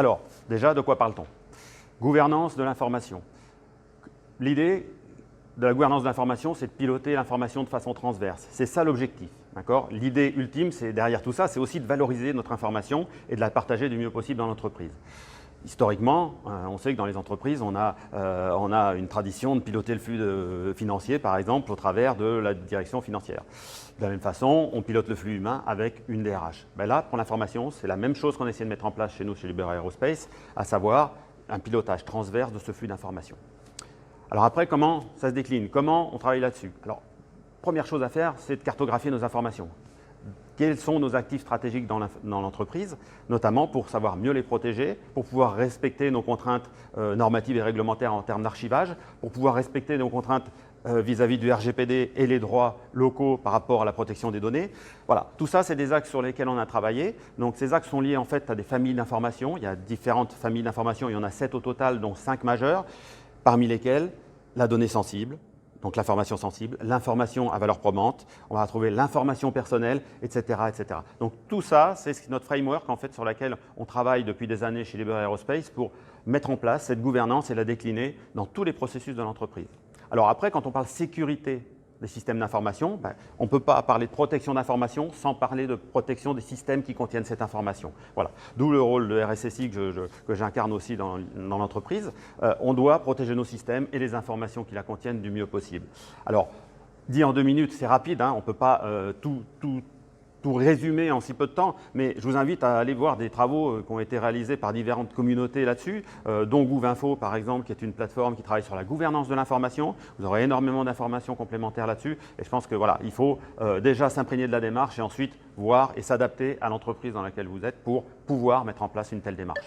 Alors, déjà, de quoi parle-t-on? Gouvernance de l'information. L'idée de la gouvernance de l'information, c'est de piloter l'information de façon transverse. C'est ça l'objectif. L'idée ultime, c'est derrière tout ça, c'est aussi de valoriser notre information et de la partager du mieux possible dans l'entreprise. Historiquement, on sait que dans les entreprises, on a une tradition de piloter le flux financier, par exemple, au travers de la direction financière. De la même façon, on pilote le flux humain avec une DRH. Ben là, pour l'information, c'est la même chose qu'on essaie de mettre en place chez nous, chez Libera Aerospace, à savoir un pilotage transverse de ce flux d'informations. Alors après, comment ça se décline? Comment on travaille là-dessus? Alors, première chose à faire, c'est de cartographier nos informations. Quels sont nos actifs stratégiques dans l'entreprise, notamment pour savoir mieux les protéger, pour pouvoir respecter nos contraintes normatives et réglementaires en termes d'archivage, pour pouvoir respecter nos contraintes vis-à-vis du RGPD et les droits locaux par rapport à la protection des données. Voilà, tout ça, c'est des axes sur lesquels on a travaillé. Donc, ces axes sont liés en fait à des familles d'informations. Il y a différentes familles d'informations, il y en a 7 au total, dont 5 majeures, parmi lesquelles la donnée sensible, donc l'information sensible, l'information à valeur probante, on va retrouver l'information personnelle, etc., etc. Donc tout ça, c'est notre framework en fait, sur laquelle on travaille depuis des années chez Libera Aerospace pour mettre en place cette gouvernance et la décliner dans tous les processus de l'entreprise. Alors après, quand on parle sécurité des systèmes d'information, on ne peut pas parler de protection d'information sans parler de protection des systèmes qui contiennent cette information. Voilà. D'où le rôle de RSSI que j'incarne aussi dans l'entreprise. On doit protéger nos systèmes et les informations qui la contiennent du mieux possible. Alors, dit en 2 minutes, c'est rapide, hein, on ne peut pas tout résumer en si peu de temps, mais je vous invite à aller voir des travaux qui ont été réalisés par différentes communautés là-dessus, dont GouVinfo par exemple, qui est une plateforme qui travaille sur la gouvernance de l'information. Vous aurez énormément d'informations complémentaires là-dessus, et je pense que voilà, il faut déjà s'imprégner de la démarche et ensuite voir et s'adapter à l'entreprise dans laquelle vous êtes pour pouvoir mettre en place une telle démarche.